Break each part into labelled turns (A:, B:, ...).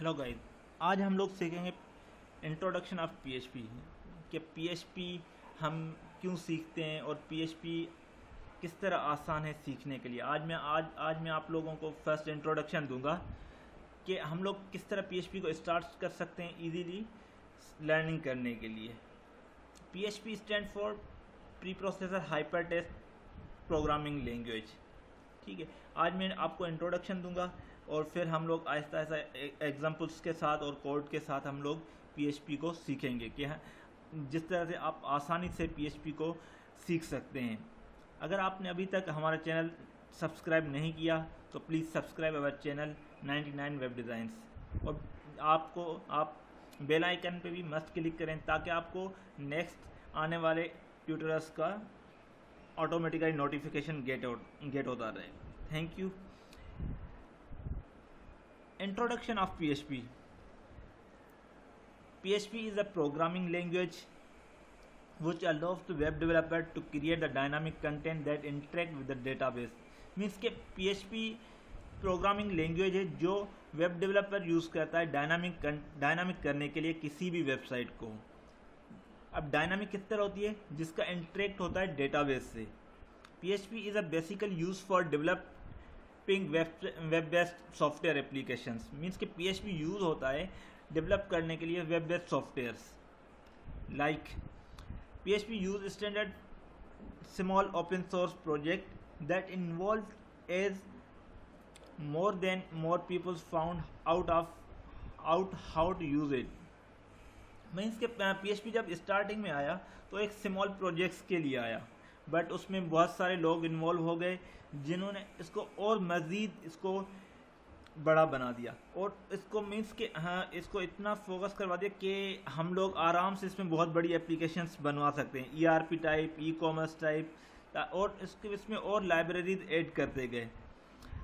A: Hello guys, आज हम लोग सीखेंगे इंट्रोडक्शन ऑफ पीएचपी कि पीएचपी हम क्यों सीखते हैं और पीएचपी किस तरह आसान है सीखने के लिए। आज मैं आप लोगों को फर्स्ट इंट्रोडक्शन दूंगा कि हम लोग किस तरह पीएचपी को स्टार्ट कर सकते हैं इजीली लर्निंग करने के लिए। PHP stand for pre processor hyper text programming language. ठीक है, आज मैं आपको इंट्रोडक्शन दूंगा और फिर हम लोग आहिस्ता आहिस्ता एग्जाम्पल्स के साथ और कोड के साथ हम लोग पीएचपी को सीखेंगे कि जिस तरह से आप आसानी से पीएचपी को सीख सकते हैं। अगर आपने अभी तक हमारा चैनल सब्सक्राइब नहीं किया तो please subscribe our channel 99 web designs, और आप बेल आइकन पे भी मस्ट क्लिक करें ताकि आपको नेक्स्ट आने वाले ट्यूटोरियल्स का ऑटोमेटिकली नोटिफिकेशन गेट होता रहे। Thank you. Introduction of PHP. PHP is a programming language which allows the web developer to create the dynamic content that interact with the database. Means के PHP programming language है जो web developer use करता है dynamic करने के लिए किसी भी वेबसाइट को। अब डायनामिक किस तरह होती है? जिसका इंटरेक्ट होता है डेटाबेस से। PHP is a basical use for developing web based software applications. Means कि PHP यूज़ होता है डेवलप करने के लिए web based softwares. Like PHP use standard small open source project that involve as more people found out how to use it। Means के PHP जब starting में आया तो एक स्मॉल प्रोजेक्ट्स के लिए आया, बट उसमें बहुत सारे लोग इन्वॉल्व हो गए जिन्होंने इसको और मज़ीद इसको बड़ा बना दिया और इसको मीन्स के इसको इतना फोकस करवा दिया कि हम लोग आराम से इसमें बहुत बड़ी एप्लीकेशंस बनवा सकते हैं, ERP टाइप, ई-कॉमर्स टाइप, और इसमें और लाइब्रेरीज ऐड करते गए।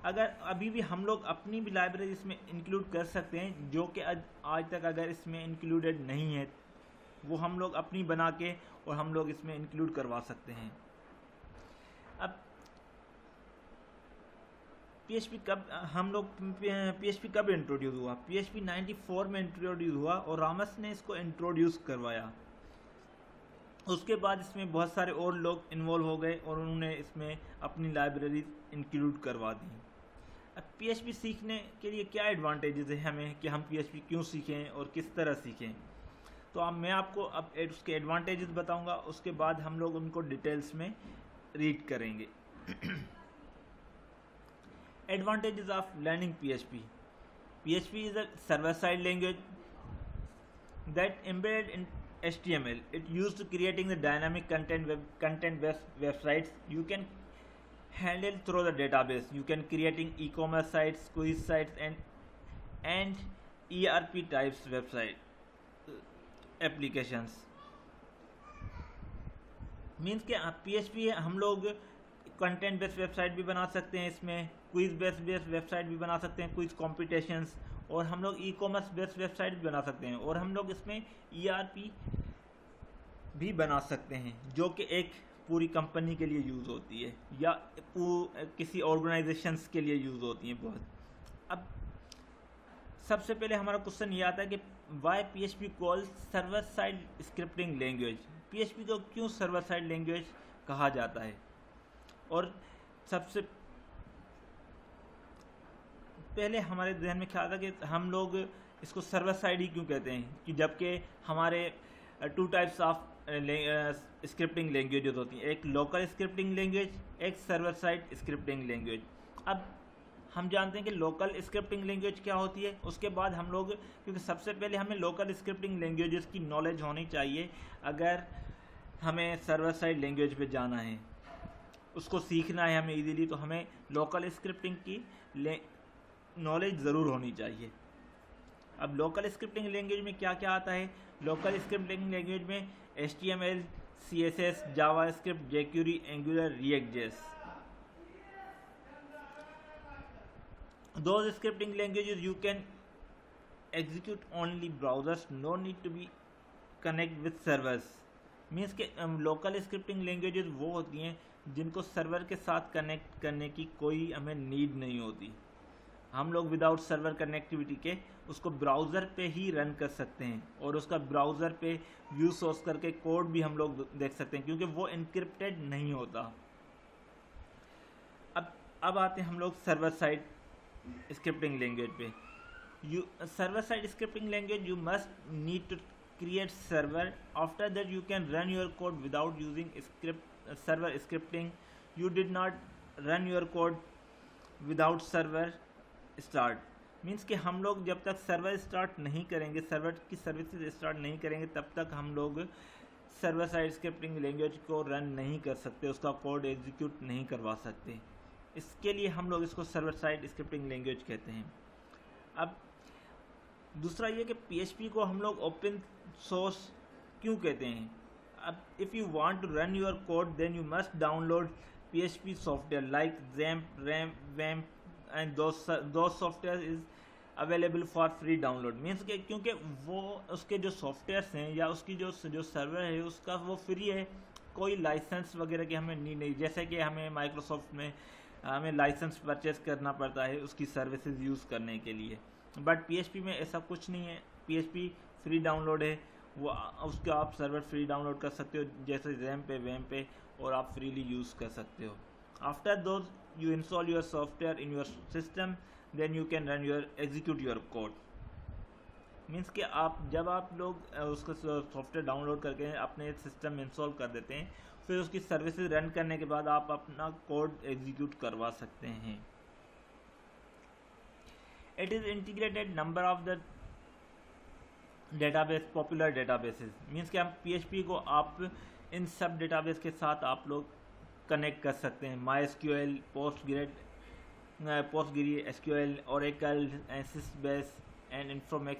A: अगर अभी भी हम लोग अपनी भी लाइब्रेरी इसमें इंक्लूड कर सकते हैं, जो कि आज तक अगर इसमें इंक्लूडेड नहीं है वो हम लोग अपनी बना के और हम लोग इसमें इंक्लूड करवा सकते हैं। अब PHP कब इंट्रोड्यूस हुआ? PHP 94 में इंट्रोड्यूस हुआ और रामस ने इसको इंट्रोड्यूस करवाया। उसके बाद इसमें बहुत सारे और लोग इन्वॉल्व हो गए और उन्होंने इसमें अपनी लाइब्रेरी इंक्लूड करवा दी। अब PHP सीखने के लिए क्या एडवांटेजेस है हमें कि हम PHP क्यों सीखें और किस तरह सीखें, तो अब मैं आपको अब उसके एडवांटेजेस बताऊंगा, उसके बाद हम लोग उनको डिटेल्स में रीड करेंगे। Advantages of learning PHP. PHP is a server-side language that embedded in HTML. It used to creating the dynamic content-based websites. You can handle through the database. You can creating e-commerce sites, quiz sites, and ERP types website applications. Means के PHP हम लोग content based website भी बना सकते हैं, इसमें quiz based website भी बना सकते हैं, क्विज कॉम्पिटिशन्स, और हम लोग ई-कॉमर्स बेस्ड वेबसाइट भी बना सकते हैं, और हम लोग इसमें ERP भी बना सकते हैं जो कि एक पूरी कंपनी के लिए यूज़ होती है या किसी ऑर्गेनाइजेशंस के लिए यूज़ होती हैं बहुत। अब सबसे पहले हमारा क्वेश्चन ये आता है कि why PHP called server side scripting language. PHP को क्यों सर्वर साइड लैंग्वेज कहा जाता है? और सबसे पहले हमारे ध्यान में ख्याल था कि हम लोग इसको सर्वर साइड ही क्यों कहते हैं, कि जबकि हमारे 2 टाइप्स ऑफ स्क्रिप्टिंग लैंग्वेजेस होती हैं, एक लोकल स्क्रिप्टिंग लैंग्वेज, एक सर्वर साइड स्क्रिप्टिंग लैंग्वेज। अब हम जानते हैं कि लोकल स्क्रिप्टिंग लैंग्वेज क्या होती है, उसके बाद हम लोग, क्योंकि सबसे पहले हमें लोकल स्क्रिप्टिंग लैंग्वेजेस की नॉलेज होनी चाहिए अगर हमें सर्वर साइड लैंग्वेज पे जाना है, उसको सीखना है हमें इजीली, तो हमें लोकल स्क्रिप्टिंग की नॉलेज ज़रूर होनी चाहिए। अब लोकल स्क्रिप्टिंग लैंग्वेज में क्या क्या आता है? लोकल स्क्रिप्टिंग लैंग्वेज में HTML, CSS, JavaScript, jQuery, Angular, React.js। Those scripting languages you can execute only browsers, no need to be connect with servers। Means के लोकल स्क्रिप्टिंग लैंग्वेजेस वो होती हैं जिनको सर्वर के साथ कनेक्ट करने की कोई हमें नीड नहीं होती। हम लोग विदाउट सर्वर कनेक्टिविटी के उसको ब्राउज़र पे ही रन कर सकते हैं और उसका ब्राउज़र पे व्यू सोर्स करके कोड भी हम लोग देख सकते हैं, क्योंकि वो इनक्रिप्टेड नहीं होता। अब आते हैं हम लोग सर्वर साइड स्क्रिप्टिंग लैंग्वेज पे। Server side scripting language you must need to create server. After that you can run your code without using server scripting. You did not run your code without server start. Means कि हम लोग जब तक server start नहीं करेंगे, server की services start नहीं करेंगे, तब तक हम लोग सर्वर साइड स्क्रिप्टिंग लैंग्वेज को रन नहीं कर सकते, उसका कोड एग्जीक्यूट नहीं करवा सकते। इसके लिए हम लोग इसको सर्वर साइड स्क्रिप्टिंग लैंग्वेज कहते हैं। अब दूसरा ये कि PHP को हम लोग ओपन सोर्स क्यों कहते हैं। अब if you want to run your code then you must download PHP software like XAMPP, WAMP and though software is available for free download. Means के क्योंकि वो उसके जो सॉफ्टवेयर्स हैं या उसकी जो सर्वर है उसका वो फ्री है, कोई लाइसेंस वगैरह की हमें नीड नहीं। जैसे कि हमें माइक्रोसॉफ्ट में हमें लाइसेंस परचेज करना पड़ता है उसकी सर्विसेज यूज़ करने के लिए, बट PHP में ऐसा कुछ नहीं है। PHP फ्री डाउनलोड है, वो उसका आप सर्वर फ्री डाउनलोड कर सकते हो जैसे XAMPP पे, WAMP पे, और आप फ्रीली यूज़ कर सकते हो। After those you install your software in your system, then you can run your execute your code. Means कि जब आप लोग उसका सॉफ्टवेयर डाउनलोड करके अपने सिस्टम में इंस्टॉल कर देते हैं, फिर उसकी सर्विसेज रन करने के बाद आप अपना कोड एग्जीक्यूट करवा सकते हैं। It is integrated number of the database popular databases. Means कि हम PHP को आप इन सब डेटाबेस के साथ आप लोग कनेक्ट कर सकते हैं। MySQL, PostgreSQL, Oracle, Sysbase and Informix,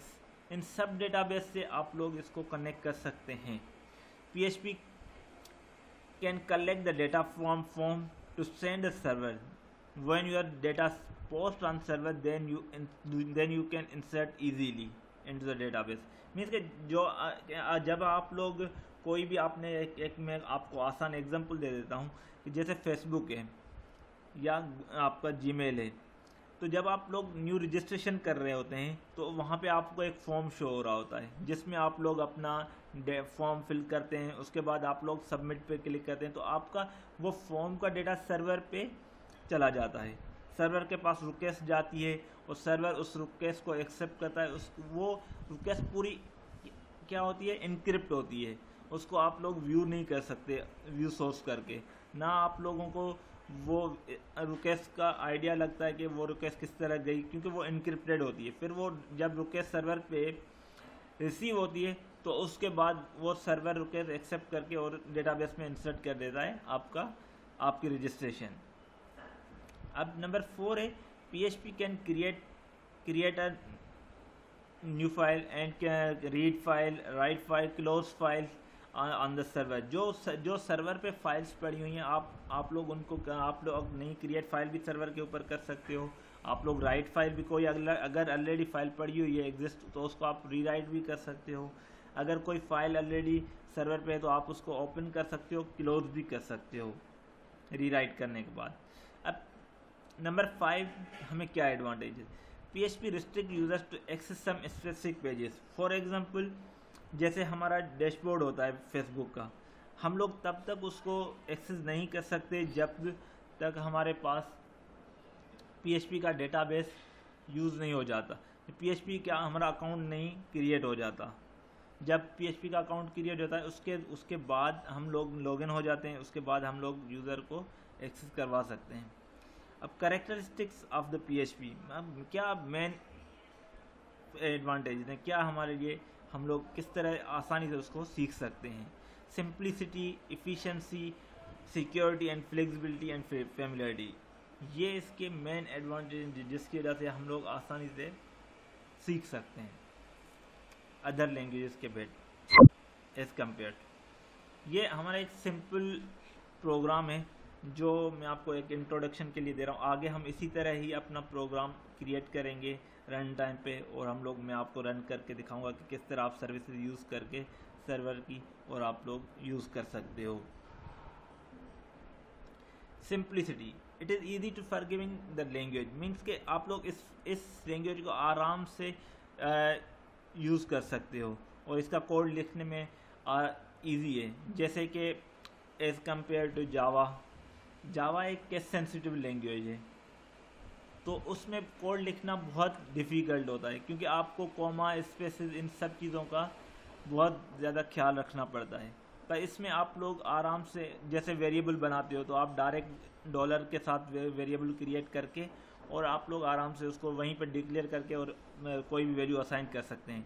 A: इन सब डेटाबेस से आप लोग इसको कनेक्ट कर सकते हैं। PHP can collect the data from form to send a server. When your data post on server, then you can insert easily into the database. Means कि जब आप लोग कोई भी आपने एक मैं आपको आसान एग्जांपल दे देता हूँ कि जैसे फेसबुक है या आपका जीमेल है, तो जब आप लोग न्यू रजिस्ट्रेशन कर रहे होते हैं तो वहाँ पे आपको एक फॉर्म शो हो रहा होता है जिसमें आप लोग अपना फॉर्म फिल करते हैं। उसके बाद आप लोग सबमिट पे क्लिक करते हैं तो आपका वो फॉर्म का डेटा सर्वर पे चला जाता है, सर्वर के पास रिक्वेस्ट जाती है और सर्वर उस रिक्वेस्ट को एक्सेप्ट करता है। वो रिक्वेस्ट पूरी क्या होती है, इनक्रिप्ट होती है, उसको आप लोग व्यू नहीं कर सकते व्यू सोर्स करके, ना आप लोगों को वो रिक्वेस्ट का आइडिया लगता है कि वो रिक्वेस्ट किस तरह गई, क्योंकि वो इनक्रिप्टेड होती है। फिर वो जब रिक्वेस्ट सर्वर पे रिसीव होती है तो उसके बाद वो सर्वर रिक्वेस्ट एक्सेप्ट करके और डेटाबेस में इंसर्ट कर देता है आपकी रजिस्ट्रेशन। अब नंबर 4 है PHP can create a new file and read file, write file, close file on the server. जो सर्वर पे फाइल्स पड़ी हुई हैं आप लोग उनको आप लोग नहीं क्रिएट फाइल भी सर्वर के ऊपर कर सकते हो। आप लोग राइट फाइल भी, कोई अगर ऑलरेडी फाइल पड़ी हुई है एग्जिस्ट तो उसको आप रीराइट भी कर सकते हो। अगर कोई फाइल ऑलरेडी सर्वर पे है तो आप उसको ओपन कर सकते हो, क्लोज भी कर सकते हो रीराइट करने के बाद। अब नंबर 5 हमें क्या एडवांटेज है। PHP restrict users to access some specific pages. For example जैसे हमारा डैशबोर्ड होता है फेसबुक का, हम लोग तब तक उसको एक्सेस नहीं कर सकते जब तक हमारे पास PHP का डेटाबेस यूज़ नहीं हो जाता। PHP का हमारा अकाउंट नहीं क्रिएट हो जाता। जब PHP का अकाउंट क्रिएट होता है उसके बाद हम लोग लॉगिन हो जाते हैं, उसके बाद हम लोग यूज़र को एक्सेस करवा सकते हैं। अब कैरेक्टरिस्टिक्स ऑफ द PHP, क्या मेन एडवांटेज हैं, क्या हमारे लिए हम लोग किस तरह आसानी से उसको सीख सकते हैं। Simplicity, efficiency, security and flexibility and familiarity, ये इसके मेन एडवांटेज जिसकी वजह से हम लोग आसानी से सीख सकते हैं अदर लैंग्वेजेस के बेट एज कम्पेयर। ये हमारा एक सिंपल प्रोग्राम है जो मैं आपको एक इंट्रोडक्शन के लिए दे रहा हूँ। आगे हम इसी तरह ही अपना प्रोग्राम क्रिएट करेंगे रन टाइम पे, और हम लोग मैं आपको रन करके दिखाऊंगा कि किस तरह आप सर्विसेज यूज़ करके सर्वर की और आप लोग यूज़ कर सकते हो। Simplicity, it is easy to forgiving the language, means के आप लोग इस लैंग्वेज को आराम से यूज़ कर सकते हो और इसका कोड लिखने में ईजी है। जैसे कि एज़ कम्पेयर टू जावा एक केस सेंसिटिव लैंग्वेज है, तो उसमें कोड लिखना बहुत डिफ़िकल्ट होता है, क्योंकि आपको कॉमा स्पेसेस इन सब चीज़ों का बहुत ज़्यादा ख्याल रखना पड़ता है। पर इसमें आप लोग आराम से, जैसे वेरिएबल बनाते हो तो आप डायरेक्ट डॉलर के साथ वेरिएबल क्रिएट करके और आप लोग आराम से उसको वहीं पर डिक्लेयर करके और कोई भी वैल्यू असाइन कर सकते हैं।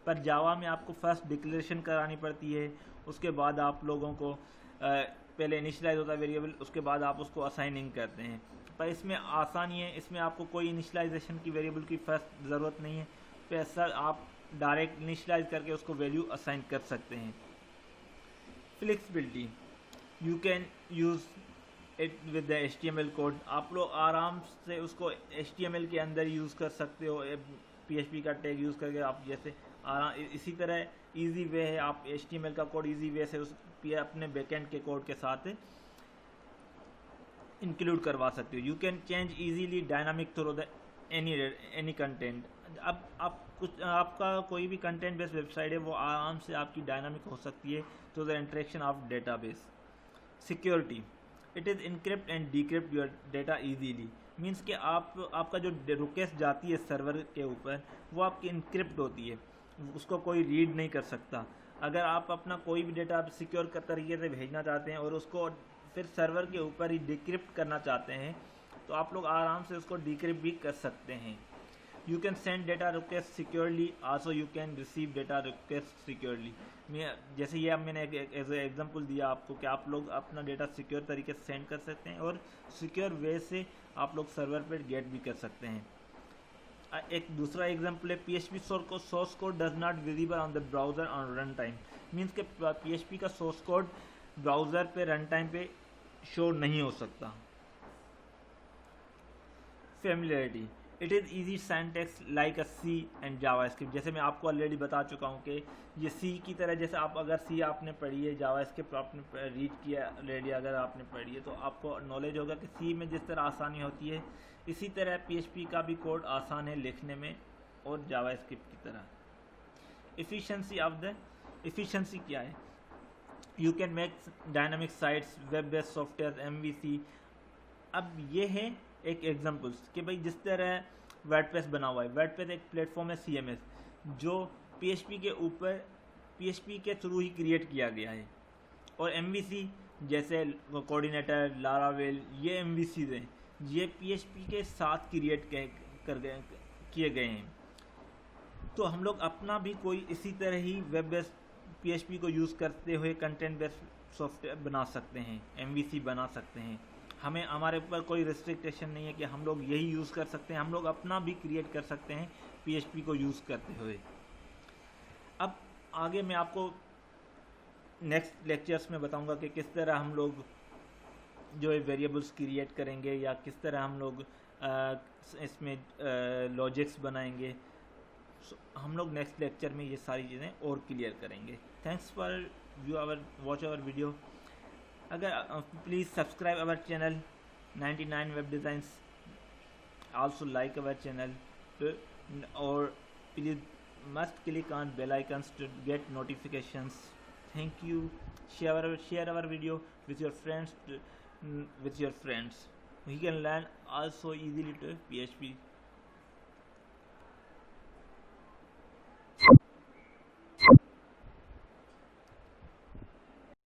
A: पर जावा में आपको फर्स्ट डिक्लेरेशन करानी पड़ती है, उसके बाद आप लोगों को पहले इनिशियलाइज होता है वेरिएबल, उसके बाद आप उसको असाइनिंग करते हैं। पर इसमें आसानी है, इसमें आपको कोई इनिशियलाइजेशन की वेरिएबल की फर्स्ट ज़रूरत नहीं है, तो ऐसा आप डायरेक्ट इनिशियलाइज करके उसको वैल्यू असाइन कर सकते हैं। Flexibility, you can use it with the HTML code, आप लोग आराम से उसको HTML के अंदर यूज़ कर सकते हो, PHP का टैग यूज़ करके आप जैसे इसी तरह इजी वे है, आप HTML का कोड इजी वे से उस अपने बैकएंड के कोड के साथ इंक्लूड करवा सकते हो। You can change easily dynamic through the any content. अब आप कुछ आपका कोई भी कंटेंट बेस्ड वेबसाइट है वो आराम से आपकी डायनामिक हो सकती है through the interaction of database. Security, it is encrypt and decrypt your data easily, means कि आपका जो रिक्वेस्ट जाती है सर्वर के ऊपर वो आपकी इनक्रिप्ट होती है, उसको कोई रीड नहीं कर सकता। अगर आप अपना कोई भी डेटा आप सिक्योर तरीके से भेजना चाहते हैं और उसको फिर सर्वर के ऊपर ही डिक्रिप्ट करना चाहते हैं तो आप लोग आराम से उसको डिक्रिप्ट भी कर सकते हैं। You can send data request securely, also you can receive data request securely. जैसे ये अब मैंने एज ए एग्जांपल दिया आपको कि आप लोग अपना डेटा सिक्योर तरीके से सेंड कर सकते हैं और सिक्योर वे से आप लोग सर्वर पर गेट भी कर सकते हैं। एक दूसरा एग्जांपल है PHP source code does not visible on the browser on run time, means के PHP का सोर्स कोड ब्राउज़र पे रन टाइम पे शो नहीं हो सकता। Familiarity, it is easy syntax like a C and JavaScript, जैसे मैं आपको ऑलरेडी बता चुका हूँ कि ये C की तरह, जैसे आप अगर C आपने पढ़ी है, जावास्क्रिप्ट आपने रीड किया ऑलरेडी अगर आपने पढ़ी है, तो आपको नॉलेज होगा कि C में जिस तरह आसानी होती है इसी तरह PHP का भी कोड आसान है लिखने में और जावास्क्रिप्ट की तरह। एफिशिएंसी क्या है? You can make dynamic sites, web based software, MVC। अब ये है एक एग्जांपल्स कि भाई जिस तरह वर्डप्रेस बना हुआ है, वर्डप्रेस एक प्लेटफॉर्म है CMS जो PHP के ऊपर PHP के थ्रू ही क्रिएट किया गया है, और MVC जैसे कोऑर्डिनेटर, लारावेल, ये MVCs हैं, ये PHP के साथ क्रिएट किए गए हैं। तो हम लोग अपना भी कोई इसी तरह ही वेब बेस्ड PHP को यूज़ करते हुए कंटेंट बेस्ड सॉफ्टवेयर बना सकते हैं, MVC बना सकते हैं। हमारे ऊपर कोई रिस्ट्रिक्टेशन नहीं है कि हम लोग यही यूज़ कर सकते हैं, हम लोग अपना भी क्रिएट कर सकते हैं PHP को यूज़ करते हुए। अब आगे मैं आपको नेक्स्ट लेक्चर्स में बताऊंगा कि किस तरह हम लोग जो है वेरिएबल्स क्रिएट करेंगे या किस तरह हम लोग इसमें लॉजिक्स बनाएंगे। हम लोग नेक्स्ट लेक्चर में ये सारी चीज़ें और क्लियर करेंगे। Thanks for watch our video. अगर please subscribe our channel 99 web designs, also like our channel, और please must click on bell icons to get notifications. Thank you. Share our video with your friends. We can learn also easily to PHP.